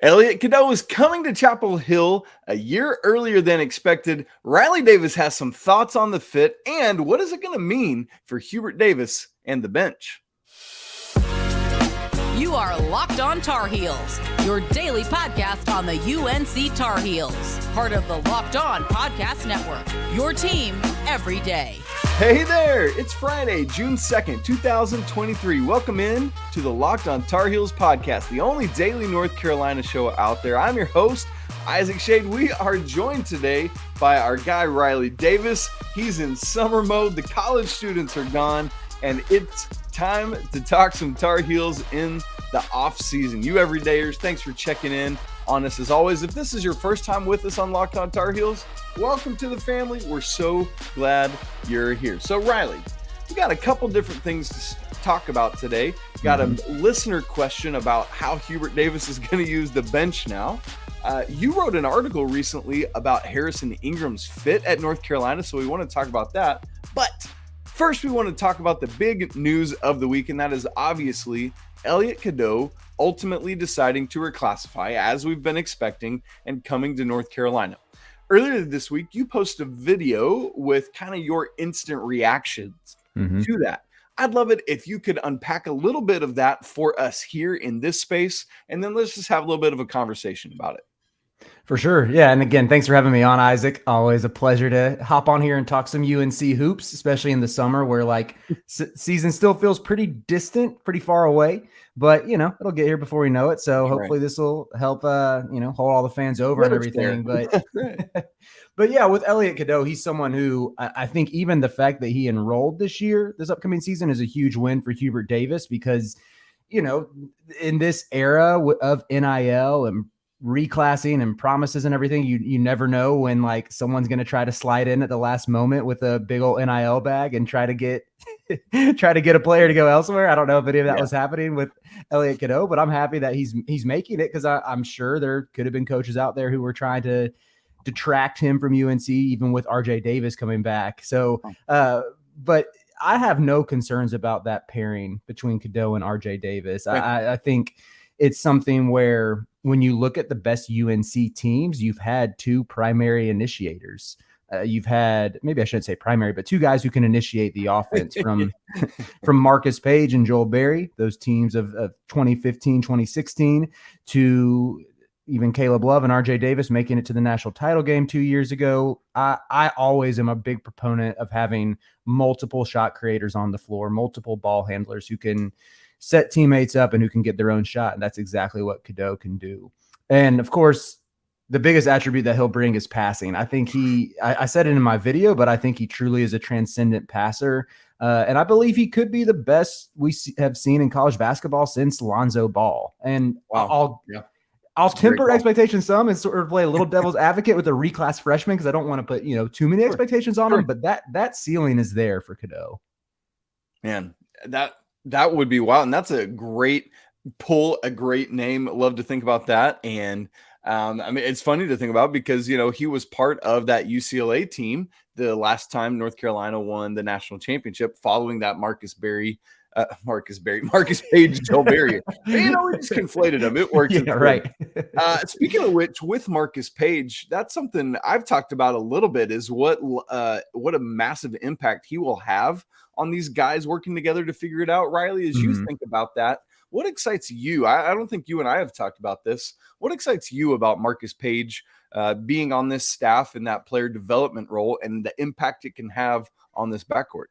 Elliot Cadeau is coming to Chapel Hill a year earlier than expected. Riley Davis has some thoughts on the fit and what is it going to mean for Hubert Davis and the bench. You are Locked On Tar Heels, your daily podcast on the UNC Tar Heels, part of the Locked On Podcast Network, your team every day. Hey there, it's Friday, June 2nd, 2023. Welcome in to the Locked On Tar Heels podcast, the only daily North Carolina show out there. I'm your host, Isaac Schade. We are joined today by our guy, Riley Davis. He's in summer mode. The college students are gone, and it's time to talk some Tar Heels in the off season. You everydayers, thanks for checking in on us as always. If this is your first time with us on Locked On Tar Heels, welcome to the family. We're so glad you're here. So Riley, we got a couple different things to talk about today. Got a listener question about how Hubert Davis is going to use the bench now. You wrote an article recently about Harrison Ingram's fit at North Carolina, so we want to talk about that. But first, we want to talk about the big news of the week, and that is obviously Elliot Cadeau ultimately deciding to reclassify, as we've been expecting, and coming to North Carolina. Earlier this week, you posted a video with kind of your instant reactions to that. I'd love it if you could unpack a little bit of that for us here in this space, and then let's just have a little bit of a conversation about it. For sure. Yeah. And again, thanks for having me on, Isaac. Always a pleasure to hop on here and talk some UNC hoops, especially in the summer where like season still feels pretty distant, pretty far away, but it'll get here before we know it. So hopefully this will help, hold all the fans over and everything. But, but yeah, with Elliot Cadeau, he's someone who I think even the fact that he enrolled this upcoming season is a huge win for Hubert Davis because, in this era of NIL and reclassing and promises and everything, you never know when like someone's going to try to slide in at the last moment with a big old NIL bag and try to get a player to go elsewhere. I don't know if any of that was happening with Elliot Cadeau, but I'm happy that he's making it because I'm sure there could have been coaches out there who were trying to detract him from UNC, even with RJ Davis coming back. So, but I have no concerns about that pairing between Cadeau and RJ Davis. I think it's something where when you look at the best UNC teams, you've had two primary initiators. You've had, maybe I shouldn't say primary, but two guys who can initiate the offense from Marcus Page and Joel Berry, those teams of 2015, 2016, to even Caleb Love and RJ Davis making it to the national title game 2 years ago. I always am a big proponent of having multiple shot creators on the floor, multiple ball handlers who can set teammates up and who can get their own shot. And that's exactly what Cadeau can do. And of course, the biggest attribute that he'll bring is passing. I think I said it in my video, but I think he truly is a transcendent passer. And I believe he could be the best we have seen in college basketball since Lonzo Ball. And I'll temper expectations some and sort of play a little devil's advocate with a reclass freshman because I don't want to put, too many expectations on him, but that ceiling is there for Cadeau. Man, that would be wild. And that's a great pull, a great name. Love to think about that. And it's funny to think about because, he was part of that UCLA team the last time North Carolina won the national championship following that Marcus Page, Joel Berry. We just conflated them. It works. Yeah, right. Speaking of which, with Marcus Page, that's something I've talked about a little bit is what a massive impact he will have on these guys working together to figure it out. Riley, as you think about that, what excites you? I don't think you and I have talked about this. What excites you about Marcus Page being on this staff in that player development role and the impact it can have on this backcourt?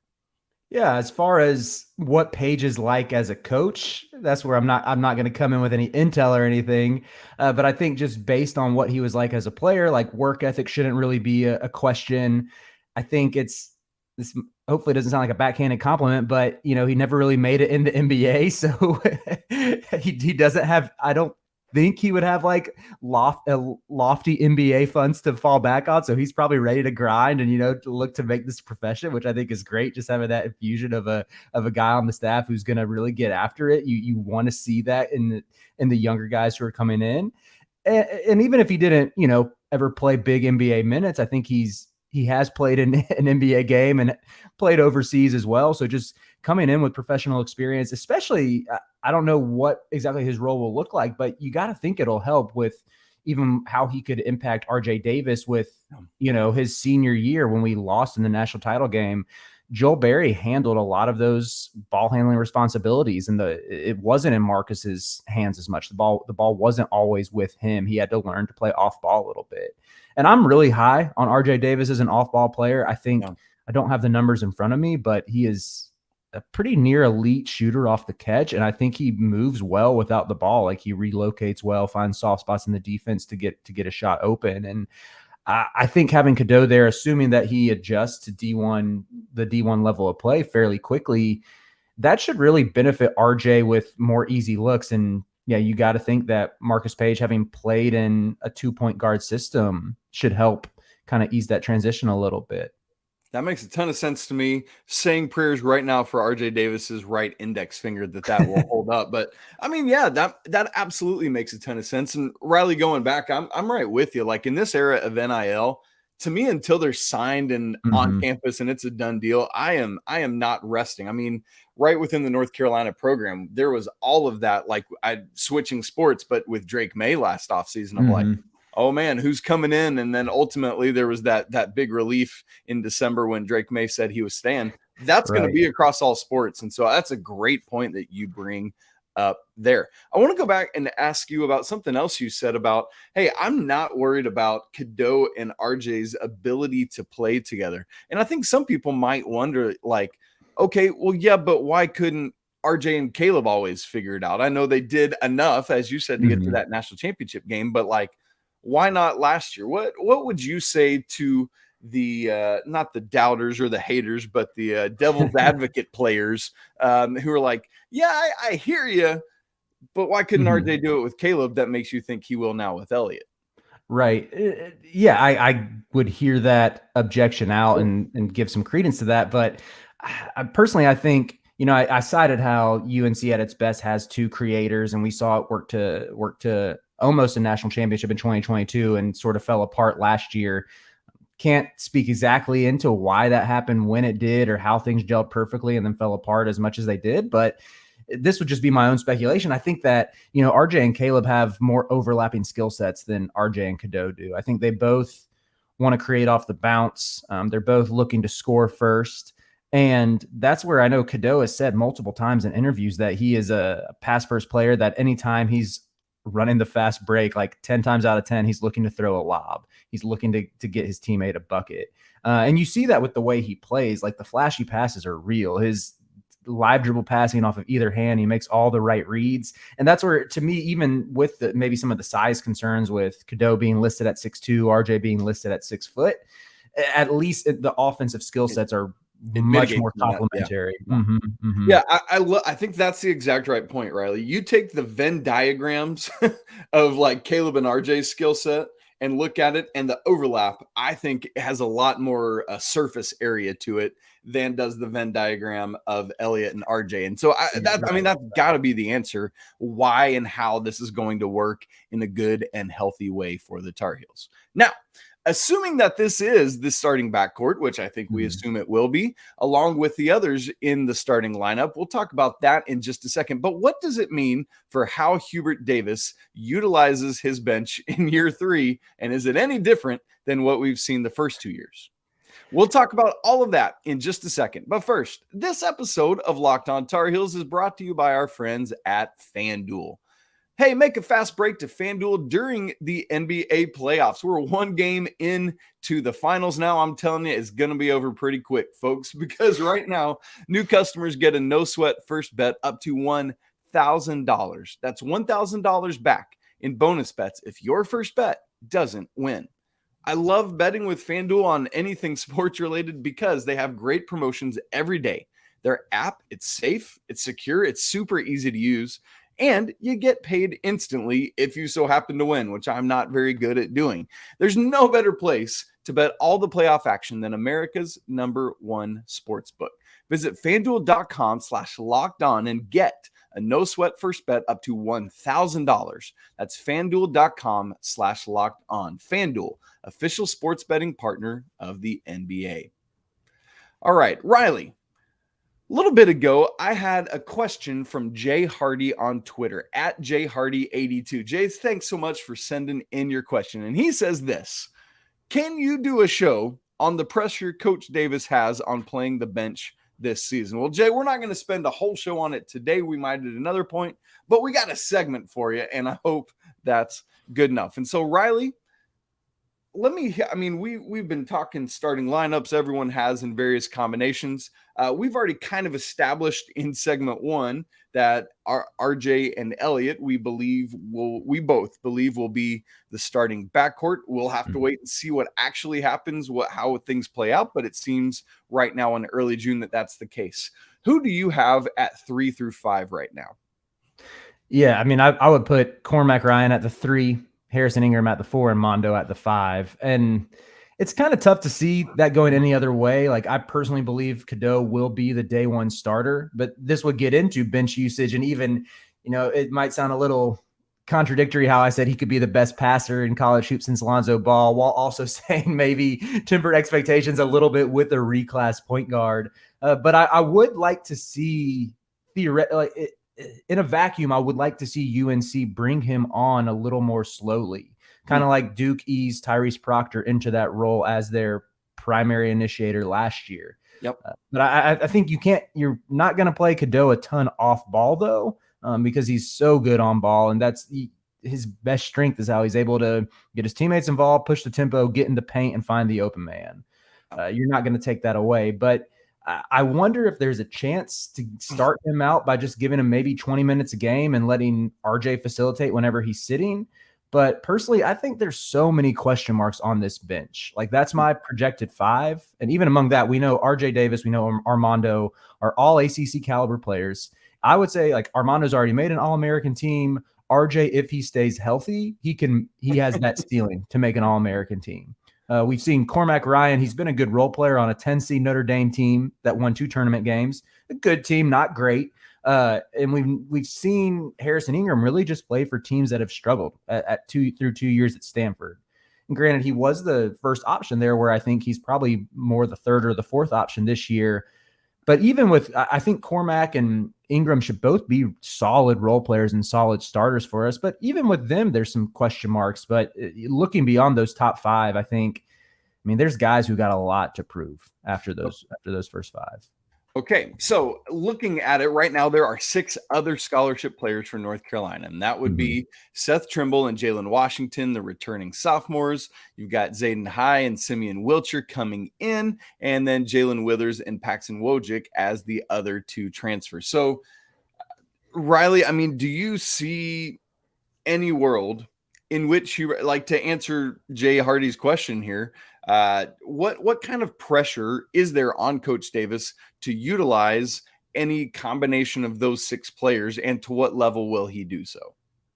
Yeah, as far as what Page is like as a coach, that's where I'm not going to come in with any intel or anything. But I think just based on what he was like as a player, like work ethic shouldn't really be a question. I think this hopefully doesn't sound like a backhanded compliment, but he never really made it in the NBA. So he doesn't have, I don't think he would have like lofty NBA funds to fall back on. So he's probably ready to grind and, to look to make this profession, which I think is great. Just having that infusion of a guy on the staff who's going to really get after it. You want to see that in the younger guys who are coming in. And even if he didn't, ever play big NBA minutes, I think he has played in an NBA game and played overseas as well. So just coming in with professional experience, especially, I don't know what exactly his role will look like, but you got to think it'll help with even how he could impact RJ Davis with, his senior year when we lost in the national title game. Joel Berry handled a lot of those ball handling responsibilities, and it wasn't in Marcus's hands as much. The ball wasn't always with him. He had to learn to play off ball a little bit. And I'm really high on RJ Davis as an off ball player. I think I don't have the numbers in front of me, but he is a pretty near elite shooter off the catch. And I think he moves well without the ball. Like, he relocates well, finds soft spots in the defense to get a shot open. And I think having Cadeau there, assuming that he adjusts to the D1 level of play fairly quickly, that should really benefit RJ with more easy looks. And yeah, you got to think that Marcus Paige, having played in a 2-point guard system, should help kind of ease that transition a little bit. That makes a ton of sense to me. Saying prayers right now for RJ Davis's right index finger that will hold up. But I mean, yeah, that absolutely makes a ton of sense. And Riley, going back, I'm right with you. Like, in this era of NIL, to me, until they're signed and on campus and it's a done deal, I am not resting. I mean, right within the North Carolina program, there was all of that, like, switching sports, but with Drake May last offseason, I'm like, oh man, who's coming in? And then ultimately there was that big relief in December when Drake May said he was staying. That's going to be across all sports. And so that's a great point that you bring up there. I want to go back and ask you about something else you said about, hey, I'm not worried about Cadeau and RJ's ability to play together. And I think some people might wonder, like, okay, well, yeah, but why couldn't RJ and Caleb always figure it out? I know they did enough, as you said, to get to that national championship game, but like, why not last year? What would you say to the not the doubters or the haters, but the devil's advocate players who are like, yeah, I hear you, but why couldn't RJ do it with Caleb? That makes you think he will now with Elliot. Right. Yeah, I would hear that objection out and give some credence to that. But personally, I think, I cited how UNC at its best has two creators, and we saw it work to almost a national championship in 2022 and sort of fell apart last year. Can't speak exactly into why that happened, when it did, or how things gelled perfectly and then fell apart as much as they did. But this would just be my own speculation. I think that, RJ and Caleb have more overlapping skill sets than RJ and Cadeau do. I think they both want to create off the bounce. They're both looking to score first. And that's where I know Cadeau has said multiple times in interviews that he is a pass first player, that anytime he's running the fast break, like 10 times out of 10, he's looking to throw a lob. He's looking to get his teammate a bucket. And you see that with the way he plays. Like, the flashy passes are real. His live dribble passing off of either hand, he makes all the right reads. And that's where, to me, even with maybe some of the size concerns with Cadeau being listed at 6'2", RJ being listed at 6 foot, at least the offensive skill sets are much more complementary. Yeah, I think that's the exact right point, Riley. You take the Venn diagrams of like Caleb and RJ's skill set and look at it, and the overlap, I think, has a lot more surface area to it than does the Venn diagram of Elliot and RJ. And so that's got to be the answer why and how this is going to work in a good and healthy way for the Tar Heels. Now, assuming that this is the starting backcourt, which I think we assume it will be, along with the others in the starting lineup, we'll talk about that in just a second. But what does it mean for how Hubert Davis utilizes his bench in year 3? And is it any different than what we've seen the first 2 years? We'll talk about all of that in just a second. But first, this episode of Locked On Tar Heels is brought to you by our friends at FanDuel. Hey, make a fast break to FanDuel during the NBA playoffs. We're one game into the finals now. I'm telling you, it's going to be over pretty quick, folks, because right now, new customers get a no-sweat first bet up to $1,000. That's $1,000 back in bonus bets if your first bet doesn't win. I love betting with FanDuel on anything sports-related because they have great promotions every day. Their app, it's safe, it's secure, it's super easy to use, and you get paid instantly if you so happen to win, which I'm not very good at doing. There's no better place to bet all the playoff action than America's #1 sportsbook. Visit FanDuel.com/lockedon and get a no-sweat first bet up to $1,000. That's FanDuel.com/lockedon. FanDuel, official sports betting partner of the NBA. All right, Riley. A little bit ago, I had a question from Jay Hardy on Twitter at JayHardy82. Jay, thanks so much for sending in your question. And he says this: can you do a show on the pressure Coach Davis has on playing the bench this season? Well, Jay, we're not going to spend a whole show on it today. We might at another point, but we got a segment for you, and I hope that's good enough. And so, Riley, we've been talking starting lineups everyone has in various combinations. We've already kind of established in segment one that RJ and Elliot, we both believe will be the starting backcourt. We'll have to wait and see what actually happens, how things play out, but it seems right now in early June that that's the case. Who do you have at 3 through 5 right now? Yeah, I mean, I would put Cormac Ryan at the 3, Harrison Ingram at the 4, and Mondo at the 5. And it's kind of tough to see that going any other way. Like, I personally believe Cadeau will be the day one starter, but this would get into bench usage. And even, it might sound a little contradictory how I said he could be the best passer in college hoops since Lonzo Ball, while also saying maybe tempered expectations a little bit with a reclass point guard. But I would like to see theoretically, in a vacuum, I would like to see UNC bring him on a little more slowly, kind of like Duke eased Tyrese Proctor into that role as their primary initiator last year. Yep. But I think you're not going to play Cadeau a ton off ball though, because he's so good on ball, and that's his best strength is how he's able to get his teammates involved, push the tempo, get in the paint, and find the open man. You're not going to take that away, but I wonder if there's a chance to start him out by just giving him maybe 20 minutes a game and letting RJ facilitate whenever he's sitting. But personally, I think there's so many question marks on this bench. Like, that's my projected 5. And even among that, we know RJ Davis, we know Armando are all ACC caliber players. I would say, like, Armando's already made an All-American team. RJ, if he stays healthy, he has that ceiling to make an All-American team. We've seen Cormac Ryan. He's been a good role player on a 10-seed Notre Dame team that won 2 tournament games. A good team, not great. And we've seen Harrison Ingram really just play for teams that have struggled through 2 years at Stanford. And granted, he was the first option there, where I think he's probably more the 3rd or the 4th option this year. But even with, I think Cormac and Ingram should both be solid role players and solid starters for us. But even with them, there's some question marks. But looking beyond those top 5, I mean, there's guys who got a lot to prove after those first 5. Okay, so looking at it right now, there are 6 other scholarship players for North Carolina, and that would be Seth Trimble and Jalen Washington, the returning sophomores. You've got Zayden and Simeon Wilcher coming in, and then Jalen Withers and Paxson Wojcik as the other 2 transfers. So, Riley, I mean, do you see any world in which you, like, to answer Jay Hardy's question here, what kind of pressure is there on Coach Davis to utilize any combination of those 6 players, and to what level will he do so,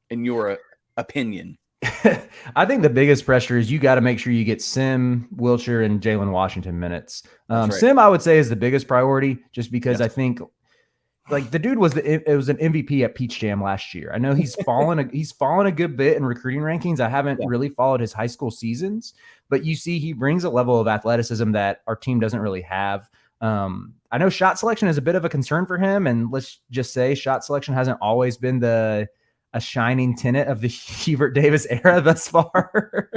in your opinion? I think the biggest pressure is you got to make sure you get Sim, Wilcher, and Jalen Washington minutes. Right. Sim, I would say, is the biggest priority, just because I think, like, the dude was an MVP at Peach Jam last year. I know he's fallen a good bit in recruiting rankings. I haven't really followed his high school seasons, but you see he brings a level of athleticism that our team doesn't really have. I know shot selection is a bit of a concern for him, and let's just say shot selection hasn't always been a shining tenet of the Hubert Davis era thus far.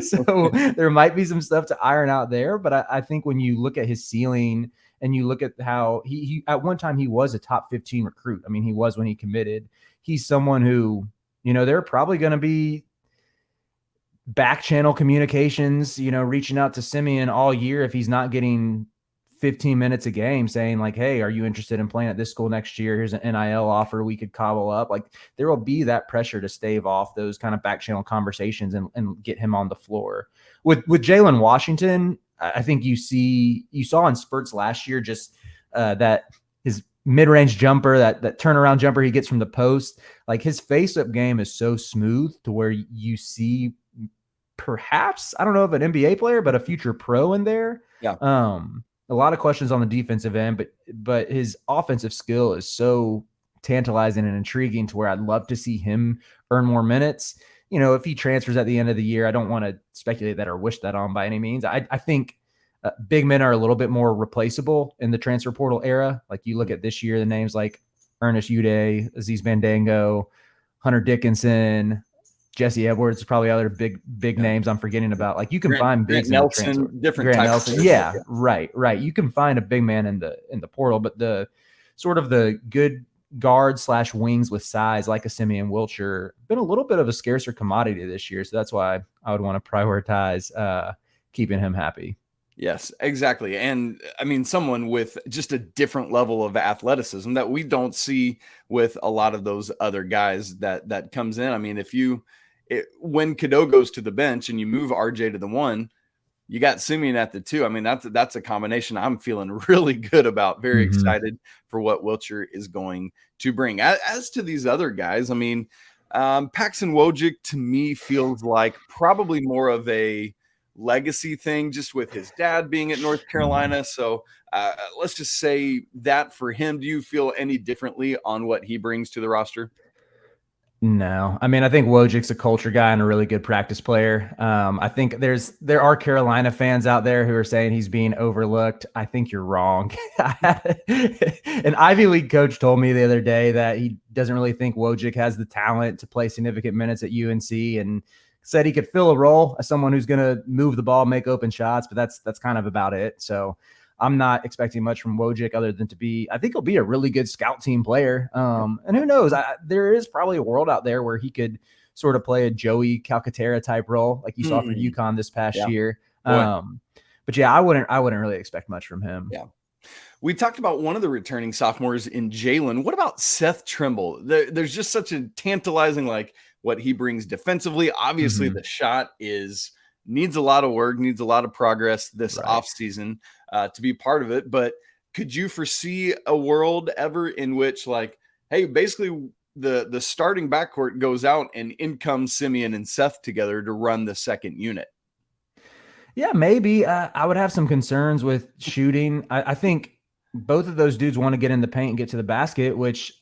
So there might be some stuff to iron out there, but I think when you look at his ceiling and you look at how he at one time he was a top 15 recruit. I mean, he was when he committed. He's someone who, they're probably going to be back channel communications, reaching out to Simeon all year if he's not getting 15 minutes a game, saying like, hey, are you interested in playing at this school next year? Here's an NIL offer we could cobble up. Like, there will be that pressure to stave off those kind of back channel conversations and get him on the floor. With Jalen Washington, I think you saw in spurts last year just that his mid-range jumper, that turnaround jumper he gets from the post, like, his face-up game is so smooth to where you see perhaps, I don't know if an NBA player, but a future pro in there. Yeah. A lot of questions on the defensive end, but his offensive skill is so tantalizing and intriguing to where I'd love to see him earn more minutes. If he transfers at the end of the year, I don't want to speculate that or wish that on by any means. I think big men are a little bit more replaceable in the transfer portal era. Like you look at this year, the names like Ernest Uday, Aziz Bandango, Hunter Dickinson, Jesse Edwards, probably other big names I'm forgetting about. Like you can find bigs in the transfer. Different Grant Nelson. Yeah, right. You can find a big man in the portal, but the sort of the good guard / wings with size like a Simeon Wilcher been a little bit of a scarcer commodity this year. So that's why I would want to prioritize keeping him happy. Yes, exactly. And I mean, someone with just a different level of athleticism that we don't see with a lot of those other guys that comes in. I mean, when Cadeau goes to the bench and you move RJ to the 1, you got Simeon at the 2. I mean, that's a combination I'm feeling really good about. Very excited for what Wilcher is going to bring. As to these other guys, I mean, Paxson Wojcik to me feels like probably more of a legacy thing, just with his dad being at North Carolina. So let's just say that for him. Do you feel any differently on what he brings to the roster? No, I mean, I think Wojcik's a culture guy and a really good practice player. I think there are Carolina fans out there who are saying he's being overlooked. I think you're wrong. An Ivy League coach told me the other day that he doesn't really think Wojcik has the talent to play significant minutes at UNC, and said he could fill a role as someone who's going to move the ball, make open shots, but that's kind of about it. So I'm not expecting much from Wojcik other than I think he'll be a really good scout team player. And who knows, there is probably a world out there where he could sort of play a Joey Calcaterra type role like you saw for UConn this past year. But yeah, I wouldn't really expect much from him. Yeah. We talked about one of the returning sophomores in Jae'lyn. What about Seth Trimble? There's just such a tantalizing, what he brings defensively. Obviously the shot needs a lot of work, needs a lot of progress this offseason to be part of it. But could you foresee a world ever in which hey, basically the starting backcourt goes out and in comes Simeon and Seth together to run the second unit? Yeah, maybe. I would have some concerns with shooting. I think both of those dudes want to get in the paint and get to the basket, which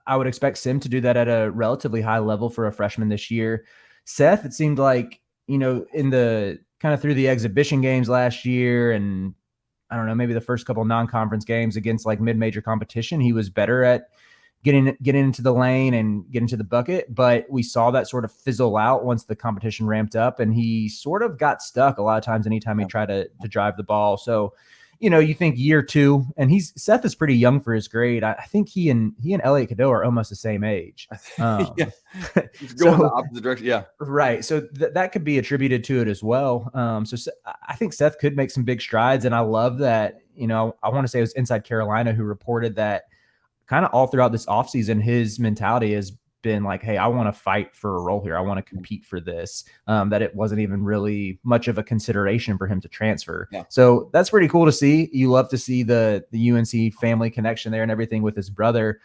I would expect Sim to do that at a relatively high level for a freshman this year. Seth, it seemed like, in the kind of through the exhibition games last year, and I don't know, maybe the first couple non-conference games against mid-major competition, he was better at getting into the lane and getting to the bucket. But we saw that sort of fizzle out once the competition ramped up, and he sort of got stuck a lot of times anytime he tried to drive the ball. So, you think year 2, and Seth is pretty young for his grade. I think he and Elliot Cadeau are almost the same age. Going the opposite direction. Yeah. Right. So that could be attributed to it as well. So I think Seth could make some big strides. And I love that, I want to say it was Inside Carolina who reported that kind of all throughout this offseason, his mentality has been like, hey, I want to fight for a role here. I want to compete for this, that it wasn't even really much of a consideration for him to transfer. Yeah. So that's pretty cool to see. You love to see the UNC family connection there and everything with his brother.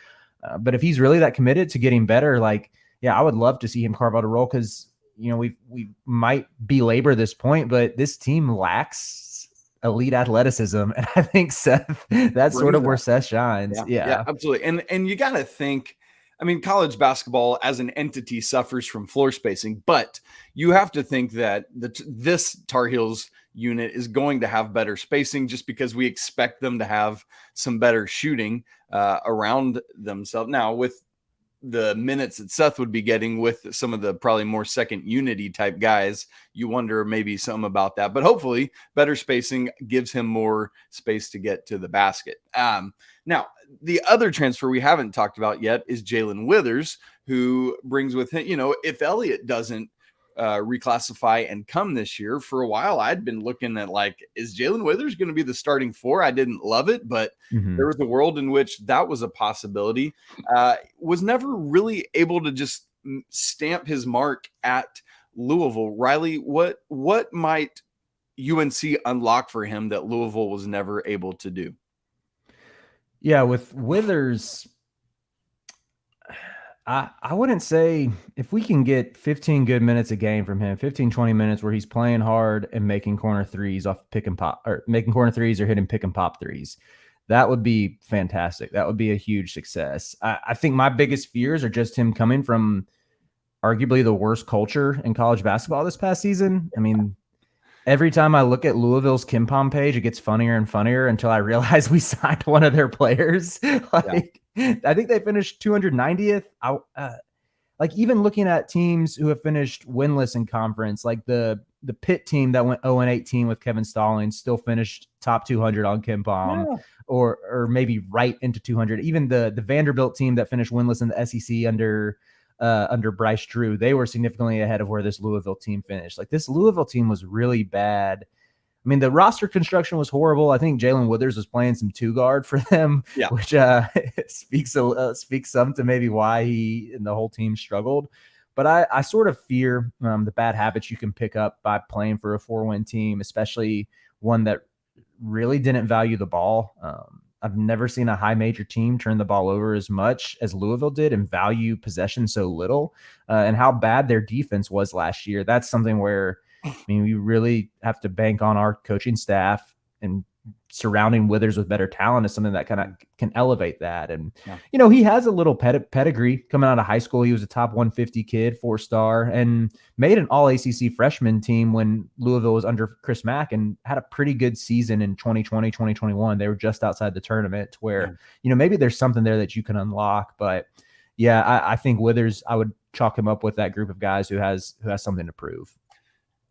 But if he's really that committed to getting better, I would love to see him carve out a role because, we might belabor this point, but this team lacks elite athleticism. And I think Seth, that's sort of where Seth shines. Yeah, absolutely. And you got to think, I mean, college basketball as an entity suffers from floor spacing, but you have to think that this Tar Heels unit is going to have better spacing just because we expect them to have some better shooting around themselves. Now, with the minutes that Seth would be getting with some of the probably more second unity type guys, you wonder maybe something about that. But hopefully better spacing gives him more space to get to the basket. Now, the other transfer we haven't talked about yet is Jalen Withers, who brings with him, if Elliot doesn't reclassify and come this year, for a while I'd been looking at is Jalen Withers going to be the starting 4? I didn't love it, but there was a world in which that was a possibility. Was never really able to just stamp his mark at Louisville. Riley, what might UNC unlock for him that Louisville was never able to do? Yeah, with Withers, I wouldn't say if we can get 15 good minutes a game from him, 15, 20 minutes where he's playing hard and making corner threes off pick and pop, or making corner threes or hitting pick and pop threes, that would be fantastic. That would be a huge success. I think my biggest fears are just him coming from arguably the worst culture in college basketball this past season. I mean, Every time I look at Louisville's KenPom page, it gets funnier and funnier until I realize we signed one of their players. I think they finished 290th. Like even looking at teams who have finished winless in conference, like the Pitt team that went 0-18 with Kevin Stallings still finished top 200 on KenPom, or maybe right into 200. Even the Vanderbilt team that finished winless in the SEC under Bryce Drew, they were significantly ahead of where this Louisville team finished. Like this Louisville team was really bad. I mean, the roster construction was horrible. I think Jalen Withers was playing some two guard for them, which speaks some to maybe why he and the whole team struggled. But I sort of fear the bad habits you can pick up by playing for a 4-win team, especially one that really didn't value the ball. I've never seen a high major team turn the ball over as much as Louisville did and value possession so little, and how bad their defense was last year. That's something where, I mean, we really have to bank on our coaching staff, and surrounding Withers with better talent is something that kind of can elevate that. And, you know, he has a little pedigree coming out of high school. He was a top 150 kid, 4-star, and made an all ACC freshman team when Louisville was under Chris Mack, and had a pretty good season in 2020, 2021. They were just outside the tournament where, you know, maybe there's something there that you can unlock. But yeah, I think Withers, I would chalk him up with that group of guys who has something to prove.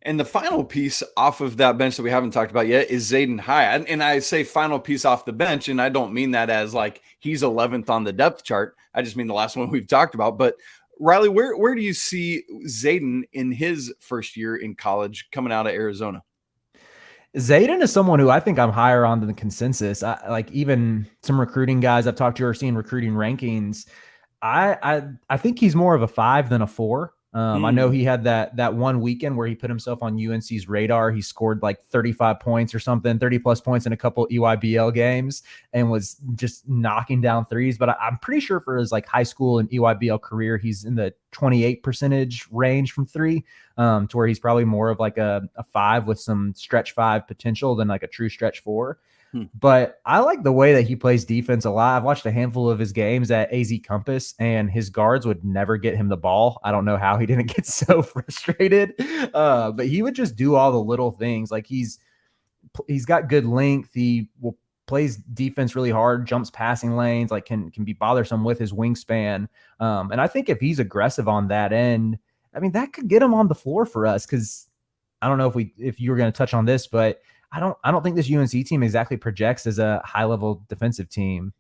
And the final piece off of that bench that we haven't talked about yet is Zayden High. And I say final piece off the bench, and I don't mean that as like he's 11th on the depth chart. I just mean the last one we've talked about. But Riley, where do you see Zayden in his first year in college coming out of Arizona? Zayden is someone who I think I'm higher on than the consensus. Like even some recruiting guys I've talked to are seeing recruiting rankings. I think he's more of a 5 than a 4. I know he had that one weekend where he put himself on UNC's radar. He scored like 35 points or something, 30 plus points in a couple EYBL games, and was just knocking down threes. But I'm pretty sure for his like high school and EYBL career, he's in the 28% range from 3, to where he's probably more of like a 5 with some stretch 5 potential than like a true stretch 4. But I like the way that he plays defense a lot. I've watched a handful of his games at AZ Compass, and his guards would never get him the ball. I don't know how he didn't get so frustrated, but he would just do all the little things. Like he's got good length. He plays defense really hard, jumps passing lanes, like can be bothersome with his wingspan. And I think if he's aggressive on that end, I mean, that could get him on the floor for us. Cause I don't know if you were going to touch on this, but I don't think this UNC team exactly projects as a high-level defensive team,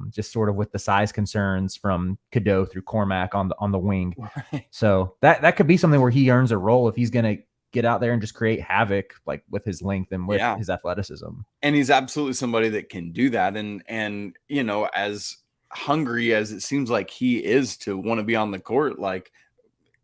just sort of with the size concerns from Cadeau through Cormac on the wing. Right. So that could be something where he earns a role if he's going to get out there and just create havoc, like with his length and with his athleticism. And he's absolutely somebody that can do that. And you know, as hungry as it seems like he is to want to be on the court, like,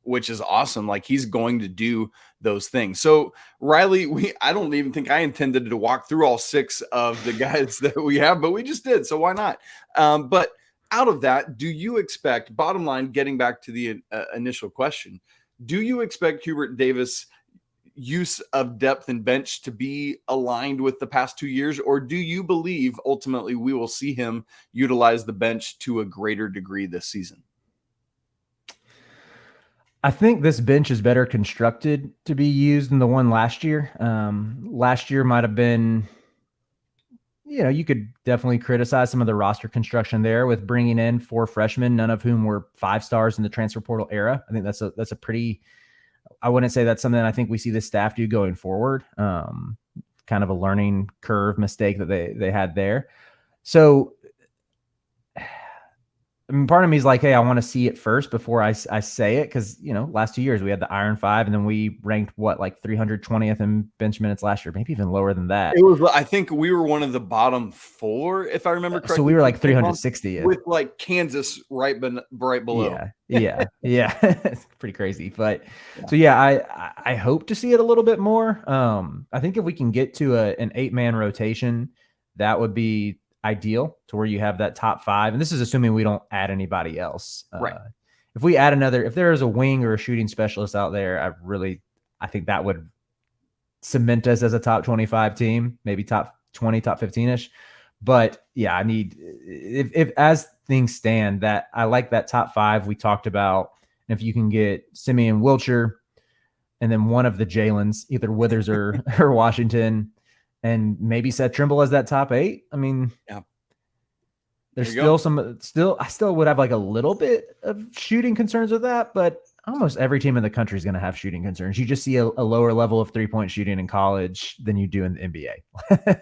which is awesome. Like he's going to do those things. So Riley, I don't even think I intended to walk through all 6 of the guys that we have, but we just did. So why not? But out of that, do you expect, bottom line, getting back to the initial question, do you expect Hubert Davis' use of depth and bench to be aligned with the past 2 years? Or do you believe ultimately we will see him utilize the bench to a greater degree this season? I think this bench is better constructed to be used than the one last year. Last year might have been, you know, you could definitely criticize some of the roster construction there with bringing in 4 freshmen, none of whom were 5-stars in the transfer portal era. I think that's a pretty, I wouldn't say that's something I think we see the staff do going forward. Kind of a learning curve mistake that they had there. So, I mean, part of me is like, hey, I want to see it first before I say it. Cause you know, last 2 years we had the Iron 5 and then we ranked like 320th in bench minutes last year, maybe even lower than that. It was, I think we were one of the bottom 4, if I remember correctly. So we were like 360 with like Kansas right below. Yeah. It's pretty crazy. But so yeah, I hope to see it a little bit more. I think if we can get to an 8-man rotation, that would be ideal, to where you have that top 5. And this is assuming we don't add anybody else. Right. If we add if there is a wing or a shooting specialist out there, I think that would cement us as a top 25 team, maybe top 20, top 15-ish. But yeah, I need, if as things stand, that I like that top 5 we talked about. And if you can get Simeon, Wilcher, and then one of the Jae'lyns, either Withers or Washington, and maybe Seth Trimble as that top 8. I mean, yeah. There's I still would have like a little bit of shooting concerns with that, but almost every team in the country is going to have shooting concerns. You just see a lower level of 3-point shooting in college than you do in the NBA.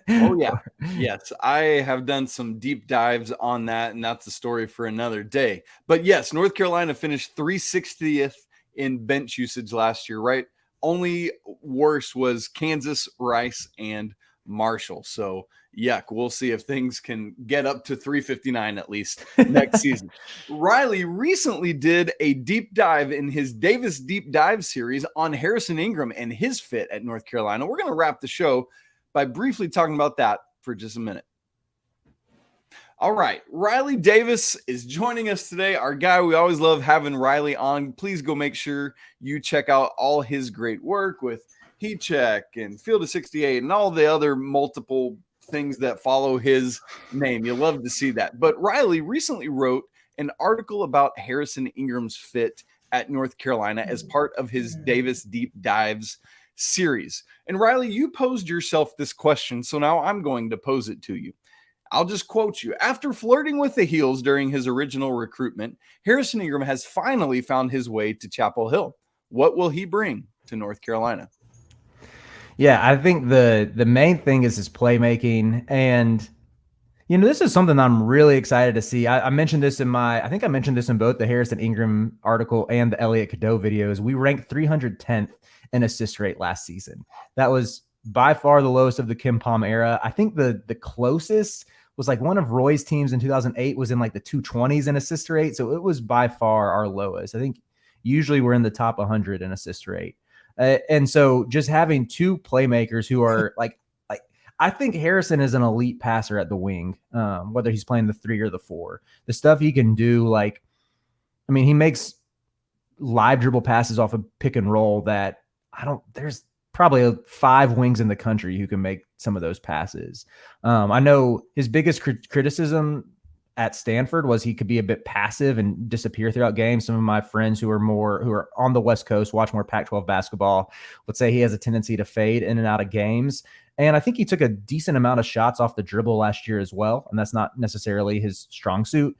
Oh, yeah. Yes, I have done some deep dives on that, and that's a story for another day. But yes, North Carolina finished 360th in bench usage last year, right? Only worse was Kansas, Rice, and Marshall. So, yuck, we'll see if things can get up to 359 at least next season. Riley recently did a deep dive in his Davis Deep Dive series on Harrison Ingram and his fit at North Carolina. We're going to wrap the show by briefly talking about that for just a minute. All right, Riley Davis is joining us today, our guy. We always love having Riley on. Please go make sure you check out all his great work with Heat Check and Field of 68 and all the other multiple things that follow his name. You'll love to see that. But Riley recently wrote an article about Harrison Ingram's fit at North Carolina as part of his Davis Deep Dives series. And Riley, you posed yourself this question, so now I'm going to pose it to you. I'll just quote you. After flirting with the Heels during his original recruitment, Harrison Ingram has finally found his way to Chapel Hill. What will he bring to North Carolina? Yeah, I think the main thing is his playmaking. And, this is something I'm really excited to see. I mentioned this I think I mentioned this in both the Harrison Ingram article and the Elliot Cadeau videos. We ranked 310th in assist rate last season. That was by far the lowest of the Kim Palm era. I think the closest was like one of Roy's teams in 2008 was in like the 220s in assist rate. So it was by far our lowest. I think usually we're in the top 100 in assist rate. And so just having two playmakers who are like I think Harrison is an elite passer at the wing, whether he's playing the 3 or the 4. The stuff he can do, he makes live dribble passes off of pick and roll that there's probably 5 wings in the country who can make some of those passes. I know his biggest criticism at Stanford was he could be a bit passive and disappear throughout games. Some of my friends who are on the West Coast, watch more Pac-12 basketball, would say he has a tendency to fade in and out of games. And I think he took a decent amount of shots off the dribble last year as well. And that's not necessarily his strong suit.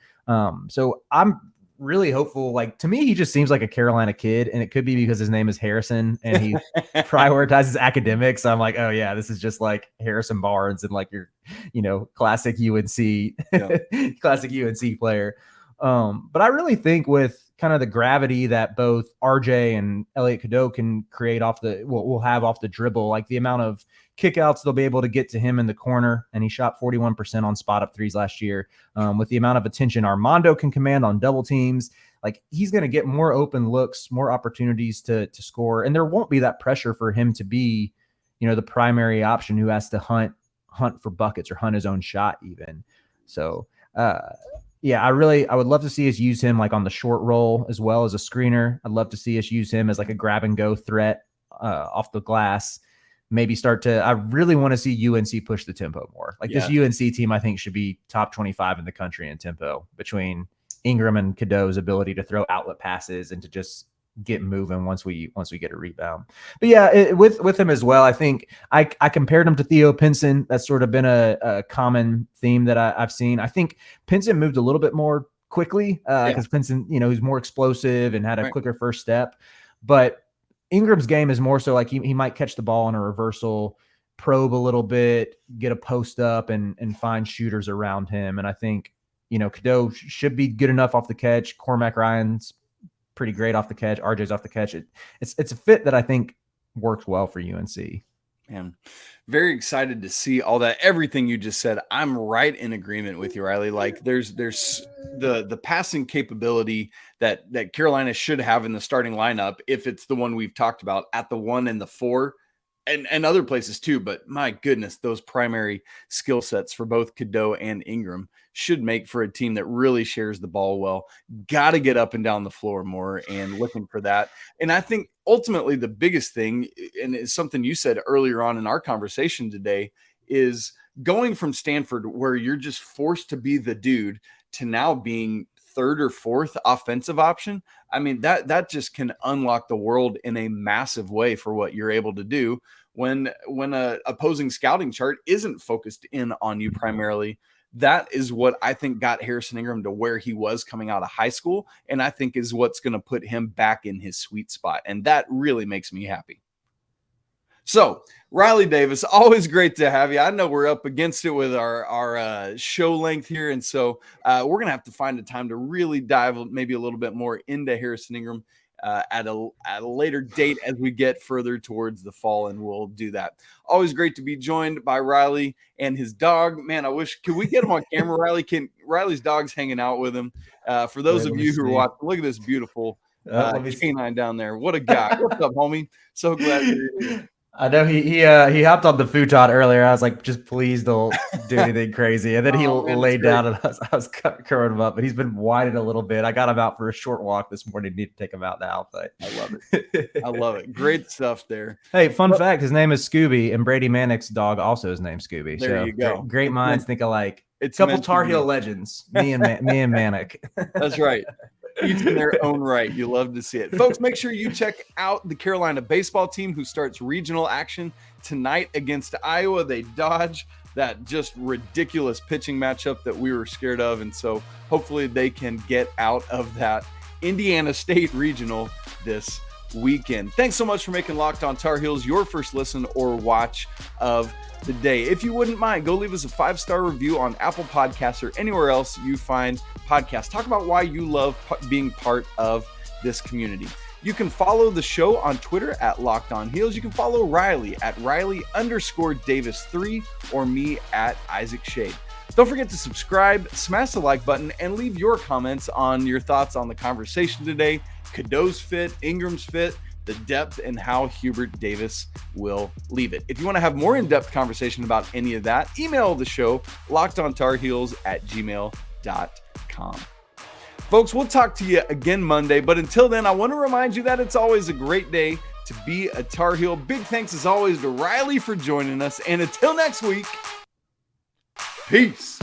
So I'm really hopeful. To me, he just seems like a Carolina kid, and it could be because his name is Harrison and he prioritizes academics. So I'm like, oh yeah, this is just like Harrison Barnes and like your, classic UNC, classic UNC player. But I really think with kind of the gravity that both RJ and Elliot Cadeau can create will have off the dribble, like the amount of kickouts they'll be able to get to him in the corner. And he shot 41% on spot up threes last year. With the amount of attention Armando can command on double teams, he's going to get more open looks, more opportunities to score. And there won't be that pressure for him to be, the primary option who has to hunt for buckets or hunt his own shot even. So, yeah, I would love to see us use him on the short roll as well as a screener. I'd love to see us use him as a grab and go threat off the glass. Maybe I really want to see UNC push the tempo more. This UNC team, I think, should be top 25 in the country in tempo between Ingram and Cadeau's ability to throw outlet passes and to just get moving once we get a rebound. But yeah, with him as well, I think I compared him to Theo Pinson. That's sort of been a common theme that I've seen. I think Pinson moved a little bit more quickly because Pinson, he's more explosive and had a quicker first step. But Ingram's game is more so he might catch the ball on a reversal, probe a little bit, get a post up and find shooters around him. And I think, Cadeau should be good enough off the catch. Cormac Ryan's pretty great off the catch. RJ's off the catch. It's a fit that I think works well for UNC. Man, very excited to see all that. Everything you just said, I'm right in agreement with you, Riley. There's the passing capability that Carolina should have in the starting lineup if it's the one we've talked about at the 1 and the 4 and other places too. But my goodness, those primary skill sets for both Cadeau and Ingram should make for a team that really shares the ball well. Got to get up and down the floor more and looking for that. And I think ultimately the biggest thing, and it's something you said earlier on in our conversation today, is going from Stanford where you're just forced to be the dude to now being third or fourth offensive option, I mean, that just can unlock the world in a massive way for what you're able to do when a opposing scouting chart isn't focused in on you primarily. That is what I think got Harrison Ingram to where he was coming out of high school, and I think is what's going to put him back in his sweet spot, and that really makes me happy. So, Riley Davis, always great to have you. I know we're up against it with our show length here, and so we're going to have to find a time to really dive maybe a little bit more into Harrison Ingram at a later date as we get further towards the fall, and we'll do that. Always great to be joined by Riley and his dog. Man, could we get him on camera? Riley's dog's hanging out with him. For those of you who are watching, look at this beautiful canine down there. What a guy. What's up, homie? So glad you're here. I know he hopped on the futon earlier. I was like, just please don't do anything crazy. And then he laid down and I was curling him up, but he's been whining a little bit. I got him out for a short walk this morning. Need to take him out now, but I love it. I love it. Great stuff there. Hey, fun fact, his name is Scooby, and Brady Manek's dog also is named Scooby. There you go. Great minds think alike. It's a couple Tar Heel legends, me and Manek. That's right. Each in their own right. You love to see it. Folks, make sure you check out the Carolina baseball team who starts regional action tonight against Iowa. They dodge that just ridiculous pitching matchup that we were scared of, and so hopefully they can get out of that Indiana State regional this weekend. Thanks so much for making Locked On Tar Heels your first listen or watch of the day. If you wouldn't mind, go leave us a 5-star review on Apple Podcasts or anywhere else you find podcasts. Talk about why you love being part of this community. You can follow the show on Twitter at Locked On Heels. You can follow Riley at Riley_Davis3 or me at Isaac Schade. Don't forget to subscribe, smash the like button, and leave your comments on your thoughts on the conversation today. Cadeau's fit, Ingram's fit, the depth, and how Hubert Davis will leave it. If you want to have more in-depth conversation about any of that, email the show, lockedontarheels@gmail.com. Folks, we'll talk to you again Monday, but until then, I want to remind you that it's always a great day to be a Tar Heel. Big thanks as always to Riley for joining us, and until next week, peace.